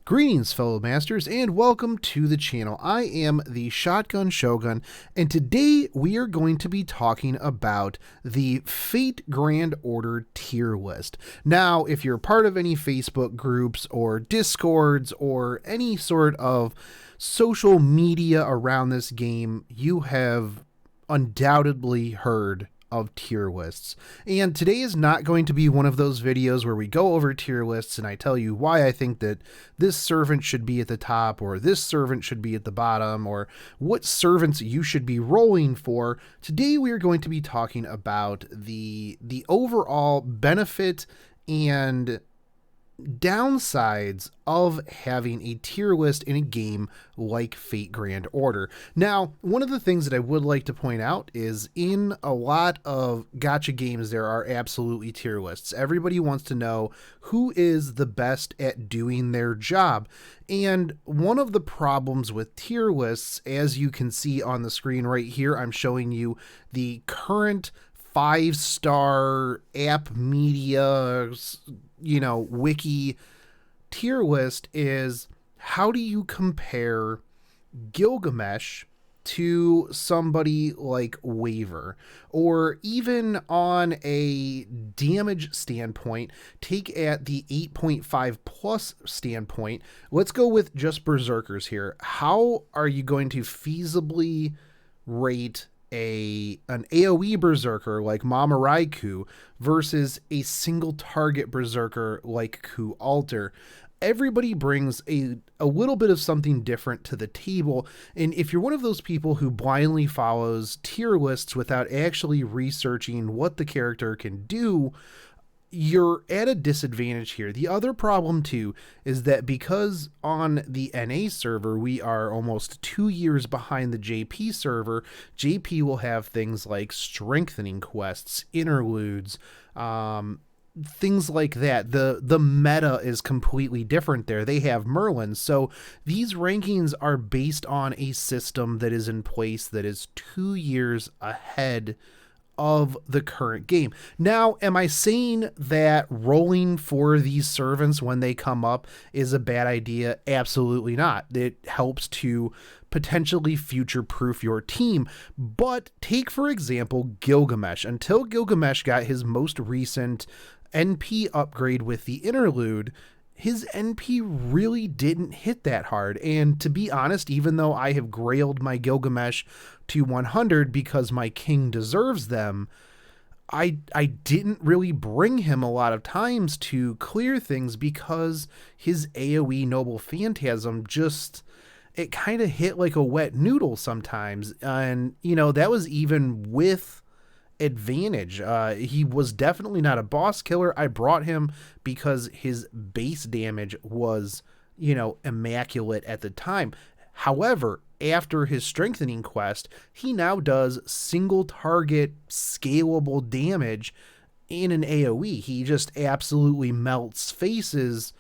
Greetings, fellow masters, and welcome to the channel. I am the Shotgun Shogun, and today we are going to be talking about the Fate Grand Order tier list. Now, if you're part of any Facebook groups or Discords or any sort of social media around this game, you have undoubtedly heard of tier lists. And today is not going to be one of those videos where we go over tier lists and I tell you why I think that this servant should be at the top or this servant should be at the bottom or what servants you should be rolling for. Today we are going to be talking about the overall benefit and downsides of having a tier list in a game like Fate Grand Order. Now, one of the things that I would like to point out is in a lot of gacha games, there are absolutely tier lists. Everybody wants to know who is the best at doing their job. And one of the problems with tier lists, as you can see on the screen right here, I'm showing you the current 5-star app media, wiki tier list is how do you compare Gilgamesh to somebody like Waver, or even on a damage standpoint, take at the 8.5 plus standpoint. Let's go with just Berserkers here. How are you going to feasibly rate an AoE berserker like Mama Raikou versus a single target berserker like Ku Alter? Everybody brings a little bit of something different to the table, and if you're one of those people who blindly follows tier lists without actually researching what the character can do, you're at a disadvantage here. The other problem too is that because on the NA server we are almost 2 years behind the JP server, JP will have things like strengthening quests, interludes, things like that. The meta is completely different there. They have Merlin. So these rankings are based on a system that is in place that is 2 years ahead of the current game. Now, am I saying that rolling for these servants when they come up is a bad idea? Absolutely not. It helps to potentially future-proof your team. But take, for example, Gilgamesh. Until Gilgamesh got his most recent NP upgrade with the interlude, his NP really didn't hit that hard. And to be honest, even though I have grailed my Gilgamesh to 100 because my king deserves them, I didn't really bring him a lot of times to clear things because his AoE Noble Phantasm just, it kind of hit like a wet noodle sometimes. And, that was even with advantage. He was definitely not a boss killer. I brought him because his base damage was, immaculate at the time. However, after his strengthening quest, he now does single target scalable damage in an AoE. He just absolutely melts faces.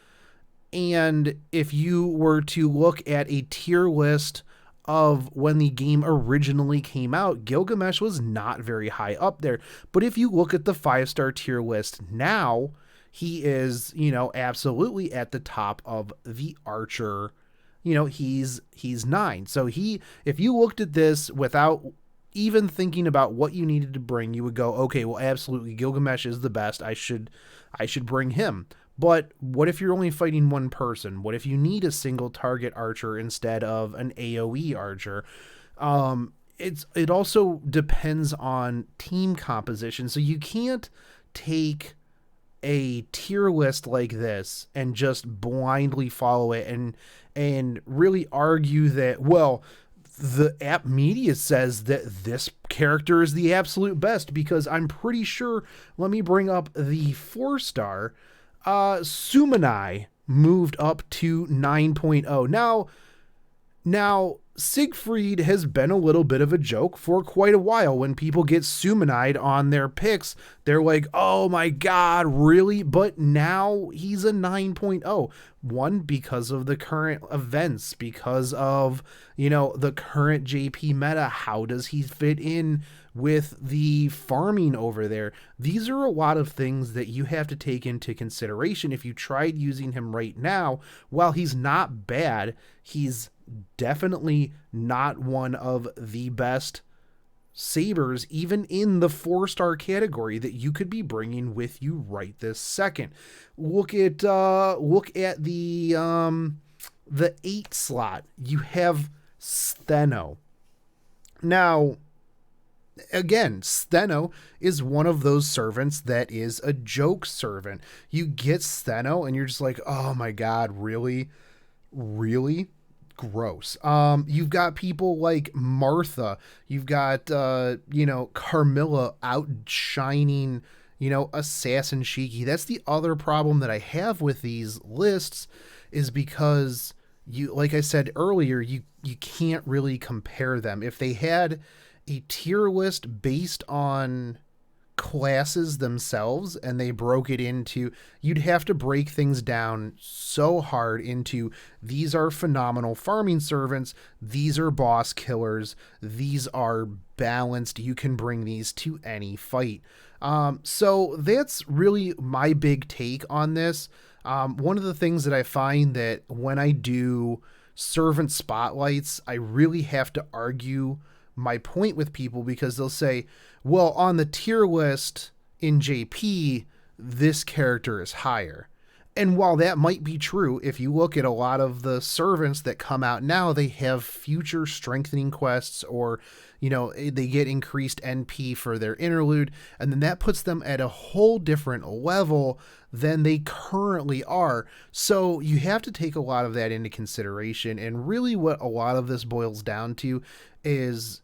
And if you were to look at a tier list of when the game originally came out, Gilgamesh was not very high up there. But if you look at the 5-star tier list now, he is, absolutely at the top of the Archer. He's 9. So if you looked at this without even thinking about what you needed to bring, you would go, okay, well, absolutely, Gilgamesh is the best. I should bring him. But what if you're only fighting one person? What if you need a single target archer instead of an AoE archer? It also depends on team composition. So you can't take a tier list like this and just blindly follow it and really argue that, well, the app media says that this character is the absolute best, because I'm pretty sure, let me bring up the 4-star, Sumanai moved up to 9.0. Now, Now, Siegfried has been a little bit of a joke for quite a while. When people get Summonite on their picks, they're like, oh my god, really? But now he's a 9.0. One, because of the current events, because of, the current JP meta. How does he fit in with the farming over there? These are a lot of things that you have to take into consideration. If you tried using him right now, while he's not bad, he's definitely not one of the best sabers, even in the 4-star category, that you could be bringing with you right this second. Look at the 8 slot. You have Steno. Now, again, Steno is one of those servants that is a joke servant. You get Steno and you're just like, oh my god, really? Gross. You've got people like Martha. You've got Carmilla outshining Assassin Shiki. That's the other problem that I have with these lists, is because you, like I said earlier, you can't really compare them. If they had a tier list based on classes themselves and they broke it into, you'd have to break things down so hard into, these are phenomenal farming servants, these are boss killers, these are balanced, you can bring these to any fight. So that's really my big take on this. One of the things that I find that when I do servant spotlights, I really have to argue my point with people, because they'll say, well, on the tier list in JP, this character is higher. And while that might be true, if you look at a lot of the servants that come out now, they have future strengthening quests, or, they get increased NP for their interlude, and then that puts them at a whole different level than they currently are. So you have to take a lot of that into consideration. And really what a lot of this boils down to is,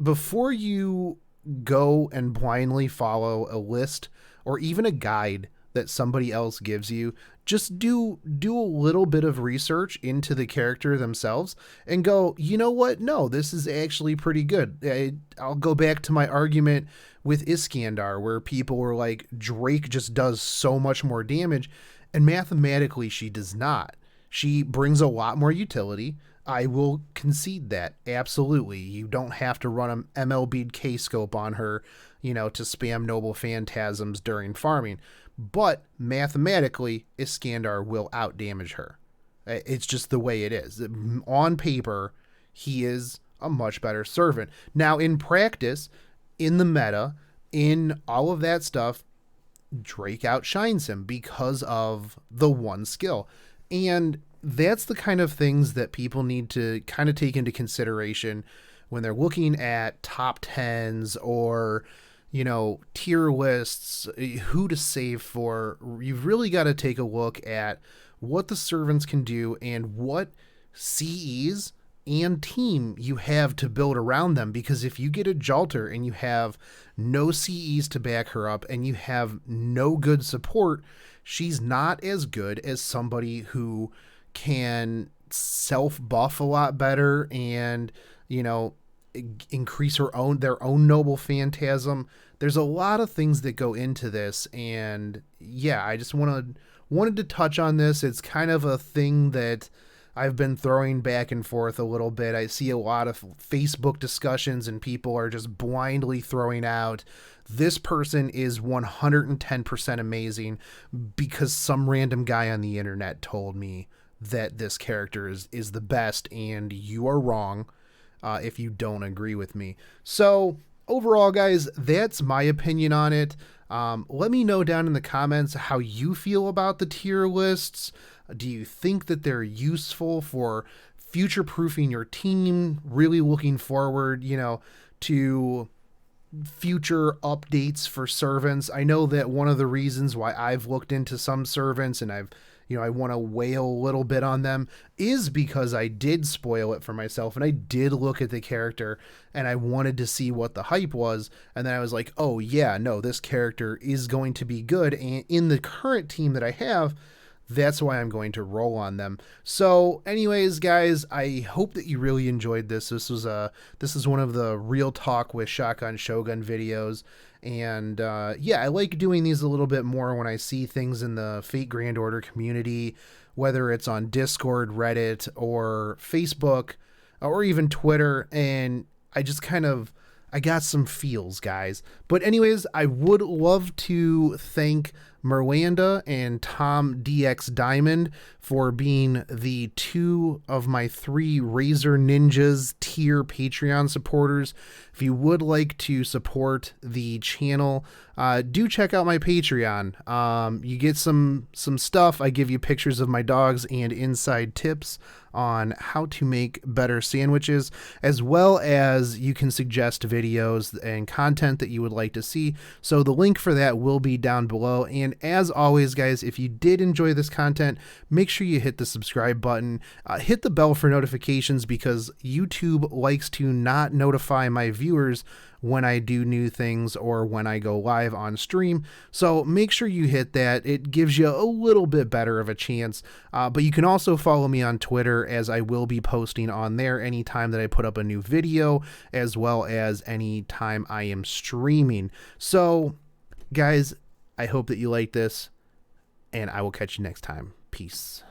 before you go and blindly follow a list or even a guide that somebody else gives you, just do a little bit of research into the character themselves and go, you know what? No, this is actually pretty good. I'll go back to my argument with Iskandar, where people were like, Drake just does so much more damage, and mathematically she does not. She brings a lot more utility. I will concede that. Absolutely. You don't have to run an MLB K-scope on her, to spam Noble Phantasms during farming. But mathematically, Iskandar will outdamage her. It's just the way it is. On paper, he is a much better servant. Now, in practice, in the meta, in all of that stuff, Drake outshines him because of the one skill. And that's the kind of things that people need to kind of take into consideration when they're looking at top 10s or, tier lists, who to save for. You've really got to take a look at what the servants can do and what CEs and team you have to build around them. Because if you get a Jalter and you have no CEs to back her up and you have no good support, she's not as good as somebody who can self-buff a lot better and, increase their own Noble Phantasm. There's a lot of things that go into this, and yeah, I just wanted to touch on this. It's kind of a thing that I've been throwing back and forth a little bit. I see a lot of Facebook discussions and people are just blindly throwing out, this person is 110% amazing because some random guy on the internet told me that this character is the best, and you are wrong if you don't agree with me. So overall, guys, that's my opinion on it. Let me know down in the comments how you feel about the tier lists. Do you think that they're useful for future-proofing your team? Really looking forward, to future updates for servants. I know that one of the reasons why I've looked into some servants and I want to wail a little bit on them is because I did spoil it for myself and I did look at the character and I wanted to see what the hype was. And then I was like, oh yeah, no, this character is going to be good. And in the current team that I have, that's why I'm going to roll on them. So anyways, guys, I hope that you really enjoyed this. This is one of the Real Talk with Shotgun Shogun videos. And yeah, I like doing these a little bit more when I see things in the Fate Grand Order community, whether it's on Discord, Reddit, or Facebook, or even Twitter, and I got some feels, guys. But anyways, I would love to thank Miranda and Tom DX Diamond for being the 2 of my 3 Razor Ninjas tier Patreon supporters. If you would like to support the channel, do check out my Patreon. You get some stuff. I give you pictures of my dogs and inside tips on how to make better sandwiches, as well as you can suggest videos and content that you would like to see. So the link for that will be down below. And as always, guys, if you did enjoy this content, make sure you hit the subscribe button, hit the bell for notifications, because YouTube likes to not notify my viewers when I do new things or when I go live on stream. So make sure you hit that. It gives you a little bit better of a chance. But you can also follow me on Twitter, as I will be posting on there anytime that I put up a new video, as well as any time I am streaming. So guys, I hope that you like this, and I will catch you next time. Peace.